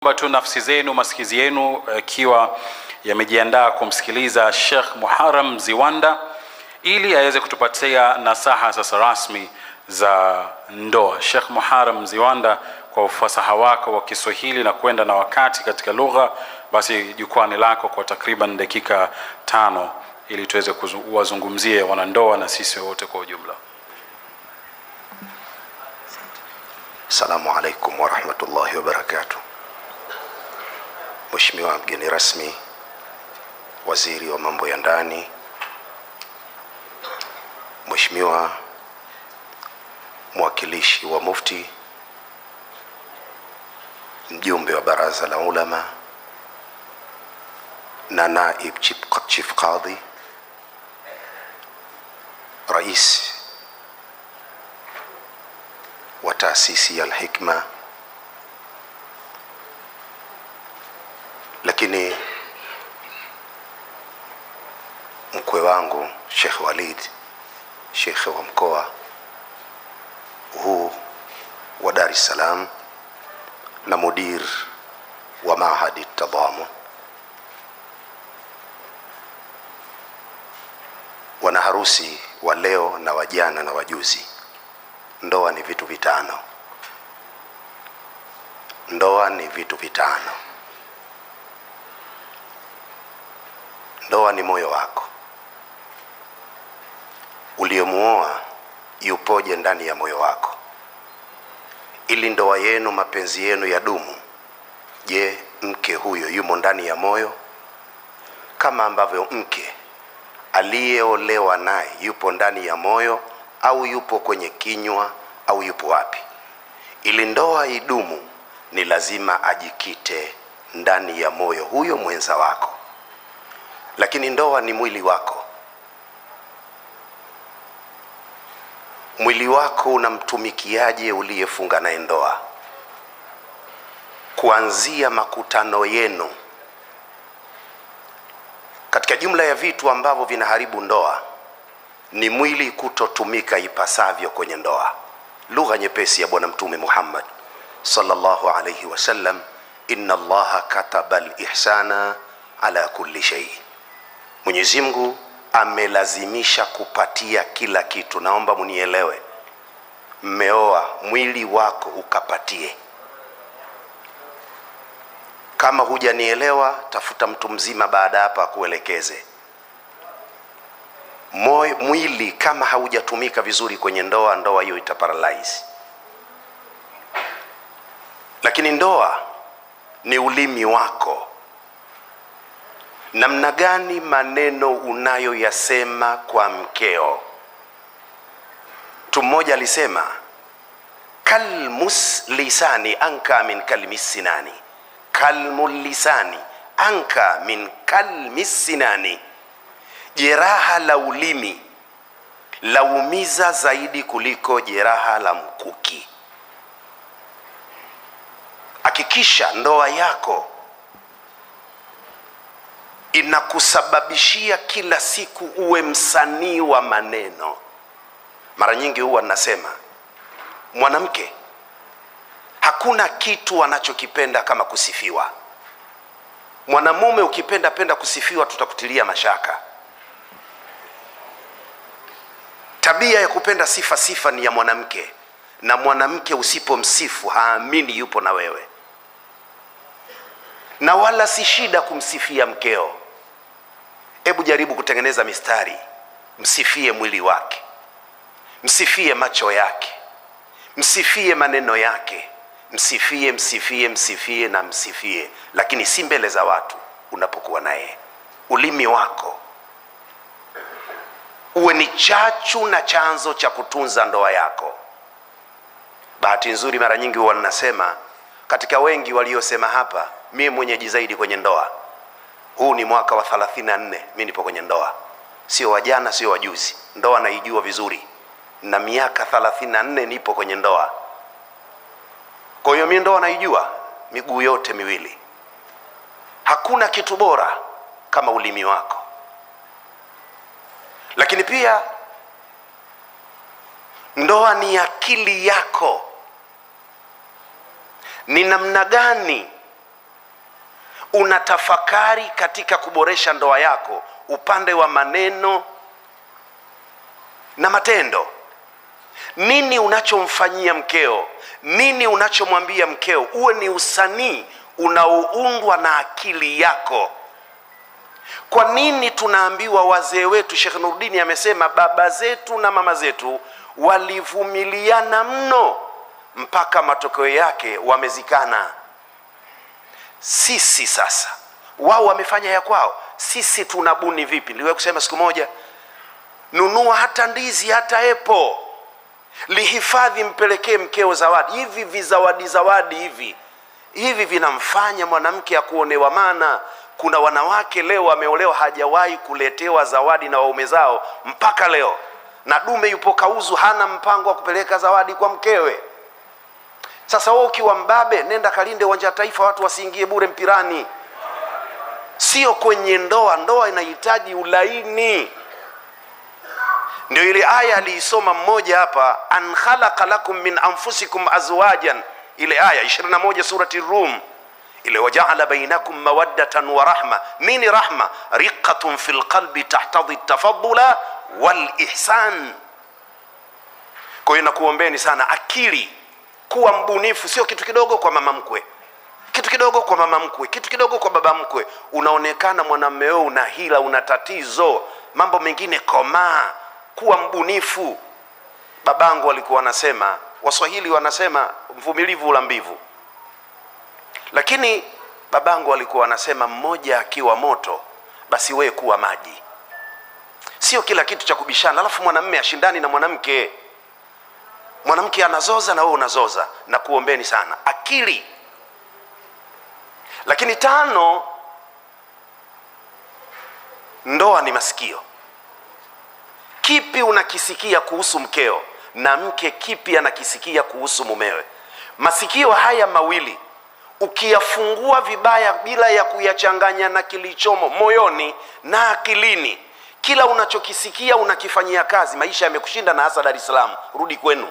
tu nafsi zenu masikizi yenu ikiwa yamejiandaa kumsikiliza Sheikh Muharram Ziwanda ili aweze kutupatia nasaha sasa rasmi za ndoa. Sheikh Muharram Ziwanda, kwa ufasaha wako wa Kiswahili na kwenda na wakati katika lugha, basi jukwani lako kwa takriban dakika 5 ili tuweze kuwazungumzie wanandoa na sisi wote kwa ujumla. Assalamu alaikum wa rahmatullahi wa barakatuh. Mheshimiwa mgeni rasmi, waziri wa mambo ya ndani, Mheshimiwa mwakilishi wa mufti, mjumbe wa baraza la ulama na naib chief qadhi, rais wa taasisi ya Al-Hikma, lakini mkwe wangu Sheikh Walid, Sheikh wa mkoa huu wa Dar es Salaam na mudir wa Mahadi Tadhamun, wana harusi wa leo na wajana na wajuzi. Ndoa ni vitu vitano. Ndoa ni vitu vitano. Ndoa ni moyo wako. Uliyemuoa yupoje ndani ya moyo wako? Ili ndoa yenu, mapenzi yenu yadumu, je, mke huyo yumo ndani ya moyo? Kama ambavyo mke aliyeolewa naye yupo ndani ya moyo, au yupo kwenye kinywa, au yupo wapi? Ili ndoa idumu ni lazima ajikite ndani ya moyo huyo mwenza wako. Lakini ndoa ni mwili wako. Mwili wako unamtumikiaje uliyefunga naye ndoa? Kuanzia makutano yenu, katika jumla ya vitu ambavyo vinaharibu ndoa ni mwili kutotumika ipasavyo kwenye ndoa. Lugha nyepesi ya Bwana Mtume Muhammad sallallahu alayhi wasallam, inna Allaha kataba al-ihsana ala kulli shay. Mwenyezi Mungu amelazimisha kupatia kila kitu. Naomba munielewe, mmeoa, mwili wako ukapatie. Kama hujanielewa, tafuta mtu mzima baada hapa kuelekeze. Mwili kama haujatumika vizuri kwenye ndoa, ndoa hiyo itaparalyze. Lakini ndoa ni ulimi wako. Namna gani maneno unayoyasema kwa mkeo? Mtu mmoja alisema, kalmus lisani anka min kalmis sinani. Kalmul lisani anka min kalmis sinani. Jeraha la ulimi laumiza zaidi kuliko jeraha la mkuki. Hakikisha ndoa yako inakusababishia kila siku uwe msanii wa maneno. Mara nyingi huwa nasema, mwanamke hakuna kitu anachokipenda kama kusifiwa. Mwanamume ukipenda kusifiwa, tutakutilia mashaka. Tabia ya kupenda sifa ni ya mwanamke, na mwanamke usipomsifu haamini yupo na wewe. Na wala si shida kumsifia mkeo. Hebu jaribu kutengeneza mistari, msifie mwili wake, msifie macho yake, msifie maneno yake, msifie na msifie, lakini si mbele za watu. Unapokuwa naye, ulimi wako uwe ni chachu na chanzo cha kutunza ndoa yako. Bahati nzuri, mara nyingi huwa ninasema, katika wengi waliosema hapa, mimi mwenyeji zaidi kwenye ndoa. Huu ni mwaka wa 34 mimi nipo kwenye ndoa. Sio wajana, sio wajuzi. Ndoa naijua vizuri. Na miaka 34 nipo kwenye ndoa. Kwa hiyo mimi ndoa naijua miguu yote miwili. Hakuna kitu bora kama ulimi wako. Lakini pia ndoa ni akili yako. Ni namna gani unatafakari katika kuboresha ndoa yako upande wa maneno na matendo. Nini unachomfanyia mkeo? Nini unachomwambia mkeo? Uwe ni usanii unaoundwa na akili yako. Kwa nini tunaambiwa wazee wetu? Sheikh Nuruddin amesema baba zetu na mama zetu walivumiliana mno mpaka matokeo yake wamezikana. Sisi sasa, wao wamefanya ya kwao, sisi tunabuni vipi? Niliwahi kusema siku moja, nunua hata ndizi hata epo, lihifadhi, mpelekee mkeo zawadi. Hivi vizawadi hivi vinamfanya mwanamke akuonewa. Maana kuna wanawake leo wameolewa hajawahi kuletewa zawadi na waume zao mpaka leo, na dume yupo kauzu, hana mpango wa kupeleka zawadi kwa mkewe. Sasa wewe ukiwa mbabe, nenda kalinde uwanja wa Taifa, watu wasiingie bure mpirani. Sio kwenye ndoa. Ndoa inahitaji ulaini. Ndio ile aya aliisoma mmoja hapa, an khalaqa lakum min anfusikum azwajan, ile aya 21 surati Rum, ile waja'ala bainakum mawaddatan wa rahma. Nini rahma? riqatun fil qalbi tahtadhi tafaddula wal ihsan. Kwa hiyo nakuombeni sana akili, kuwa mbunifu. Sio kitu kidogo kwa mama mkwe, kitu kidogo kwa mama mkwe, kitu kidogo kwa baba mkwe, unaonekana mwanamume wewe una hila, una tatizo. Mambo mengine komaa, kuwa mbunifu. Babangu walikuwa wanasema, Waswahili wanasema mvumilivu ula mbivu, lakini babangu walikuwa wanasema mmoja akiwa moto basi wewe kuwa maji. Sio kila kitu cha kubishana, alafu mwanamume ashindani na mwanamke. Mwanamke anazoza na wewe unazoza. Na kuombeni sana akili. Lakini 5, ndoa ni masikio. Kipi unakisikia kuhusu mkeo, na mke kipi anakisikia kuhusu mumewe? Masikio haya mawili ukiyafungua vibaya bila ya kuyachanganya na kilichomo moyoni na akilini, kila unachokisikia unakifanyia kazi. Maisha yamekushinda, na hasa Dar es Salaam. Rudi kwenu.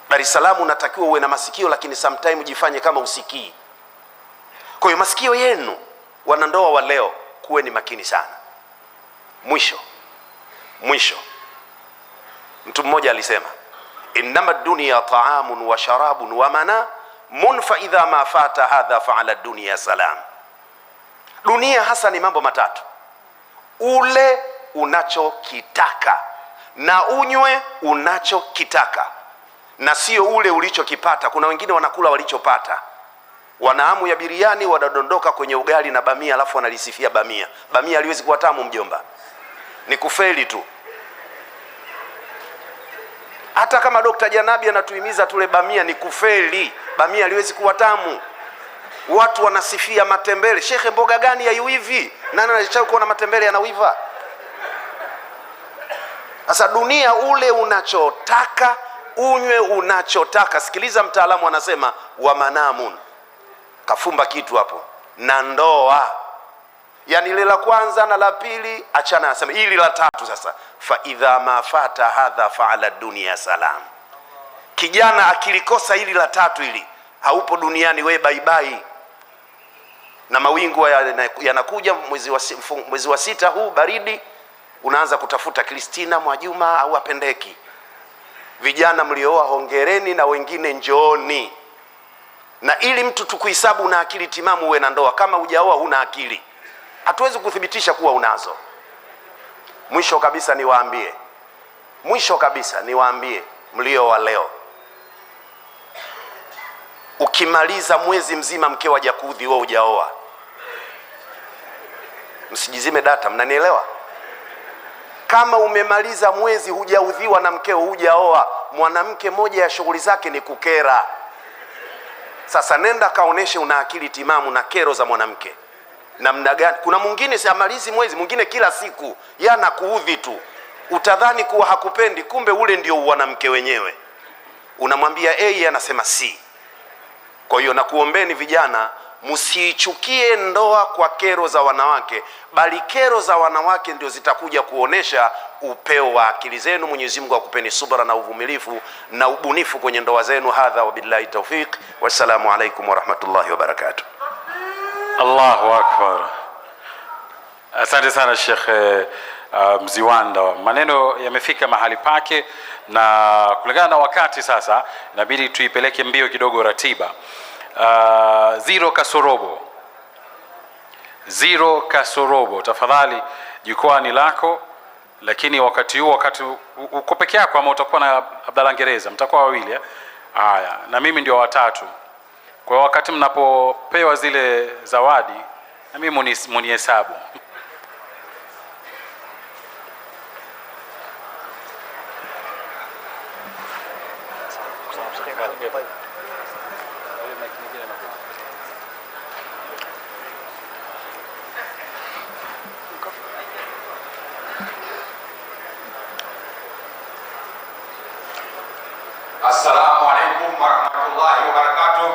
Dar es Salaam unatakiwa uwe na masikio, lakini sometime jifanye kama usikii. Kwa hiyo masikio yenu, wanandoa wa leo, kuweni makini sana. Mwisho mtu mmoja alisema, innama dunya ta'amun wa sharabun wa manamun fa idha ma fata hadha fa ala dunya salam. Dunia hasa ni mambo matatu: ule unachokitaka na unywe unachokitaka, na sio ule ulichokipata. Kuna wengine wanakula walichopata, wana hamu ya biriani, wanadondoka kwenye ugali na bamia, alafu wanalisifia bamia. Bamia haliwezi kuwa tamu mjomba, ni kufeli tu. Hata kama Dr. Janabi anatuhimiza tule bamia, ni kufeli. Bamia haliwezi kuwa tamu. Watu wanasifia matembele. Shekhe, mboga gani ya hivi? Nani anachao kuona matembele yanawiva? Sasa dunia, ule unachotaka, unywe unachotaka. Sikiliza, mtaalamu anasema wa manamun, kafumba kitu hapo, na ndoa. Yani ile la kwanza na la pili achana, anasema hili la tatu sasa, fa idha ma fata hadha fa ala dunya salam. Kijana akilikosa hili la tatu, hili haupo duniani, we bye bye. Na mawingu yanakuja mwezi wa 6 huu baridi, unaanza kutafuta Kristina Mwajuma au apendeki. Vijana mlioa hongereni, na wengine njooni. Na ili mtu tukuhesabu na akili timamu uwe na ndoa, kama hujaoa huna akili, hatuwezi kuthibitisha kuwa unazo. Mwisho kabisa niwaambie mlioa leo, ukimaliza mwezi mzima mkeo hajakuudhi wewe hujaoa, msijizime data, mnanielewa? Kama umemaliza mwezi hujaudhiwa na mkeo hujaoa, mwanamke moja ya shughuli zake ni kukera. Sasa nenda kaoneshe una akili timamu na kero za mwanamke namna gani. Kuna mwingine siamalizi mwezi, mwingine kila siku yana kuudhi tu. Utadhani kuwa hakupendi, kumbe ule ndio mwanamke wenyewe. Unamwambia A, anasema C. Kwa hiyo nakuombeni vijana, msiichukie ndoa kwa kero za wanawake, bali kero za wanawake ndio zitakuja kuonesha upeo wa akili zenu. Mwenyezi Mungu akupeni subra na uvumilifu na ubunifu kwenye ndoa zenu. Hadha wa billahi tawfiq, wassalamu alaikum wa rahmatullahi wa barakatuh. Allahu akbar. Asante sana Sheikh Mziwanda. Maneno yamefika mahali pake, na kulingana na wakati sasa inabidi tuipeleke mbio kidogo ratiba. Zero kasorobo, tafadhali jukwaa ni lako, lakini wakati uko peke yako ama utakuwa na Abdalla Ngereza? Mtakuwa wawili haya, na mimi ndio watatu. Kwa wakati mnapopewa zile zawadi, na mimi munihesabu. Assalamu alaikum warahmatullahi wabarakatuh.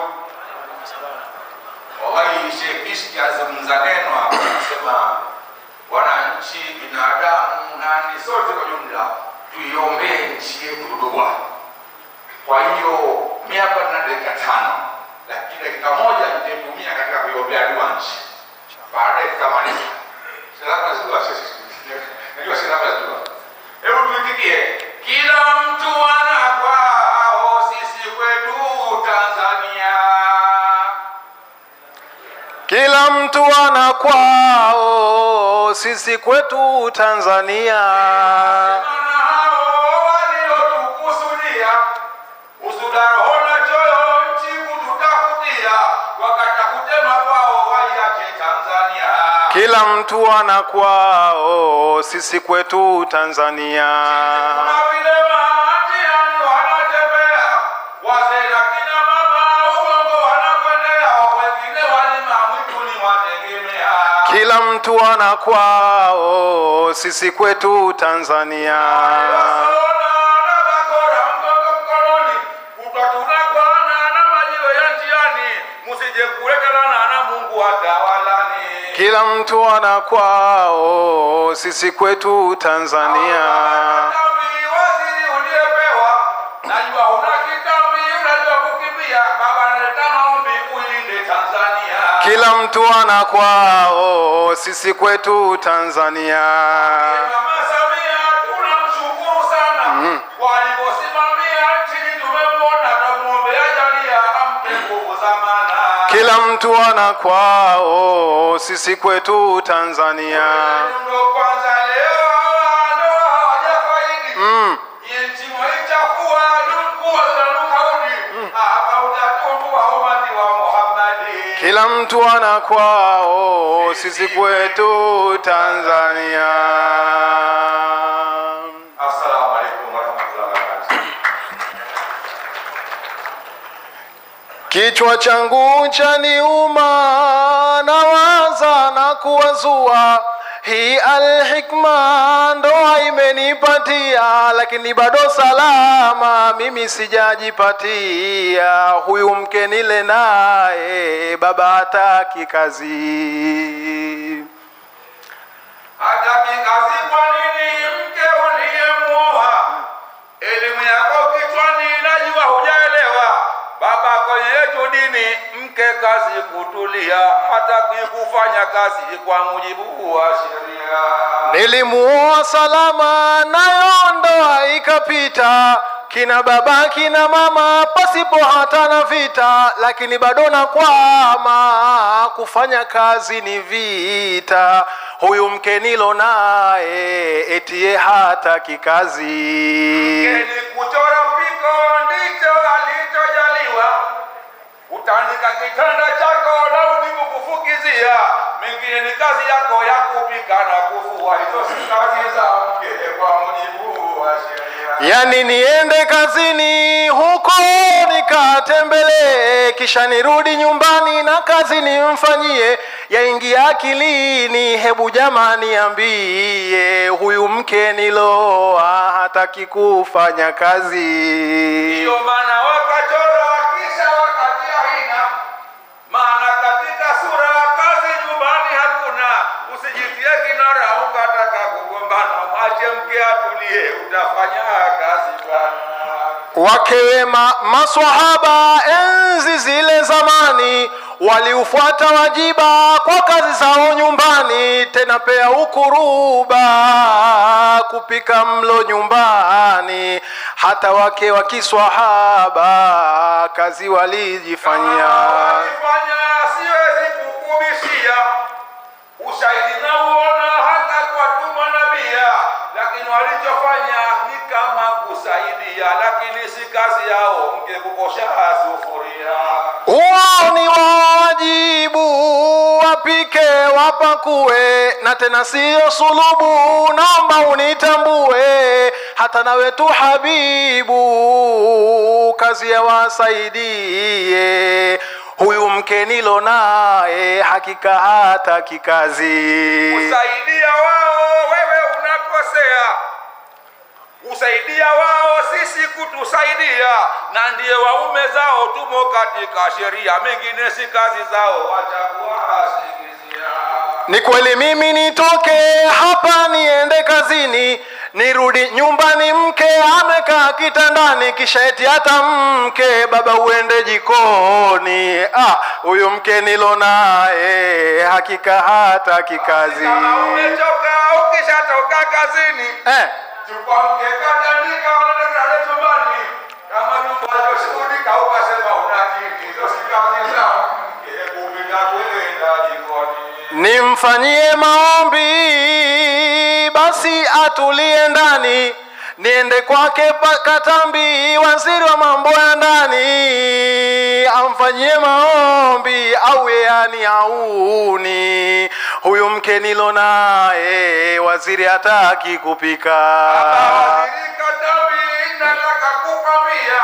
Wallahi Sheikh Kishki azungumza neno hapa, anasema wananchi, binadamu, nani sote kwa jumla tuiombee nchi yetu dua. Kwa hiyo mimi hapa nina dakika 5, lakini dakika moja nitatumia katika kuiombea dua nchi. Baada ya kumaliza salamu za dua sisi najua salamu za dua. Hebu tuitikie, kila mtu anakuwa kila mtu ana kwao, sisi kwetu Tanzania. Kila mtu ana kwao, sisi kwetu Tanzania. Kila mtu ana kwao, sisi kwetu Tanzania. Kila mtu ana kwao, sisi kwetu Tanzania. Kila mtu ana kwao, sisi kwetu Tanzania. Mama Samia tunamshukuru sana kwa alivyosimamia nchi, tumemwona, tumuombea jalia ampe nguvu za maana. Kila mtu ana kwao, sisi kwetu Tanzania. Ndio kwanza leo ndio hawajafaidi. Nchi mwaichafua ndugu wananukaudi hapa utakumbua umati wa Muhammad. Kila mtu ana kwao, sisi kwetu Tanzania. Assalamu alaikum warahmatullahi wabarakatuh. Kichwa changu chaniuma, nawaza na kuwazua, hii Al-Hikma ndoa imenipatia, lakini bado salama mimi sijajipatia. Huyu mke nile naye, baba hataki kazi. Hataki kazi kwa nini mke uliyemuoa? Elimu yako kichwani najua hujaelewa. Baba kwenye yetu dini, mke kazi kutulia, hataki kufanya kazi kwa mujibu wa sheria. Nilimuoa salama, nayo ndoa ikapita, kina baba kina mama pasipo hata na vita, lakini bado nakwama, kufanya kazi ni vita. Huyu mke nilo naye, etie hataki kazi. Mke ni kuchora piko, ndicho alichojaliwa. Utaandika kitanda chako na udimu kufukizia, mengine ni kazi yako ya kupika na kufua. Hizo si kazi za mke kwa mujibu wa sheria. Yani niende kazini huko nikatembelee, kisha nirudi nyumbani na kazi nimfanyie, yaingia akilini? Hebu jamani niambie, huyu mke niloa hataki kufanya kazi. Ndio maana wakachora kisha wakatia hina, maana katika sura kazi nyumbani hakuna. Usijitie kinara ukataka kugombana, mwache mke atulie, utafanya kazi bwana. Wake wema maswahaba enzi zile zamani, waliufuata wajiba kwa kazi zao nyumbani, tena pea ukuruba kupika mlo nyumbani. Hata wake wa kiswahaba kazi walijifanyia. Siwezi kukubishia ushahidi na uona hata kwa tuma nabia, lakini walichofanya ni kama kusaidia, lakini si kazi yao mke kukosha sufuria. Wao ni wajibu wapike wapakue, na tena siyo sulubu, naomba unitambue. Hata na wetu habibu kazi ya wasaidie, huyu mke nilo naye hakika hata kikazi. Usaidia wao wewe unakosea, usaidia wao sisi kutusaidia, na ndiye waume zao tumo katika sheria, mengine si kazi zao, wachakuwasikizia. Ni kweli mimi nitoke hapa niende kazini, nirudi nyumbani mke amekaa kitandani, kisha eti hata mke baba uende jikoni. Huyu mke nilo naye hakika hata kikazi. Kama umechoka ukishatoka kazini, chukua mke katandika wanataka chumbani, kama nyumba iliyoshughulika ukasema unakiri, hizo si kazi zao mke kupika kwenda jikoni. Nimfanyie maombi basi atulie ndani, niende kwake Katambi waziri wa mambo ya ndani, amfanyie maombi awe yani auni. Huyu mke nilo naye waziri hataki kupika. Waziri Katambi nataka kukwambia,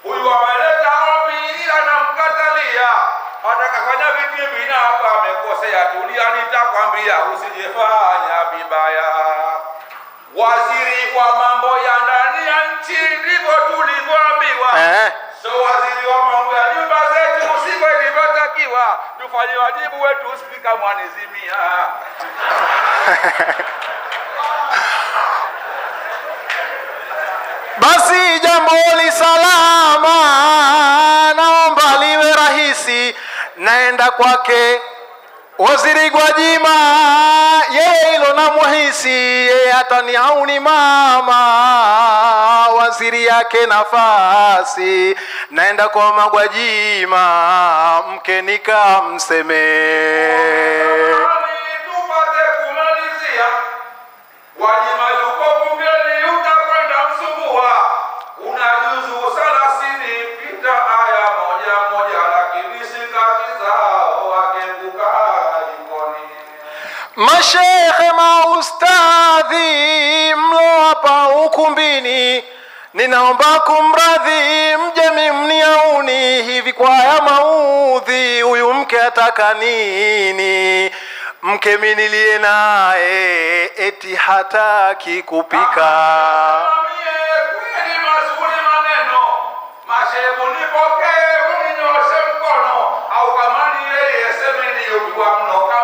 huyu ameleta ombi ila namkatalia, atakafanya vitimbi na hapa amekosea. Tulia, nitakwambia usijefanya vibaya. Waziri wa mambo ya ndani ya nchi ndivyo tulivyoambiwa. So waziri wa mambo ya nyumba zetu sivyo ilivyotakiwa. Tufanye wajibu wetu, spika mwanizimia. Basi jambo li salama, naomba liwe rahisi, naenda kwake waziri Gwajima, yeye ilo na muhisi, yeye hata ni auni mama waziri yake nafasi, naenda kwa Magwajima mke nikamseme. Tupate kumalizia, Gwajima yuko bungeni, utakwenda msumbua, unajuzu 30 pita aya moja, lakini si kazi zao wakebuka jikoni. Mashekhe maustadhi mlo hapa ukumbini, ninaomba kumradhi mjemi mniauni, hivi kwa ya maudhi huyu mke ataka nini? Mke mimi niliye naye eti hataki kupika.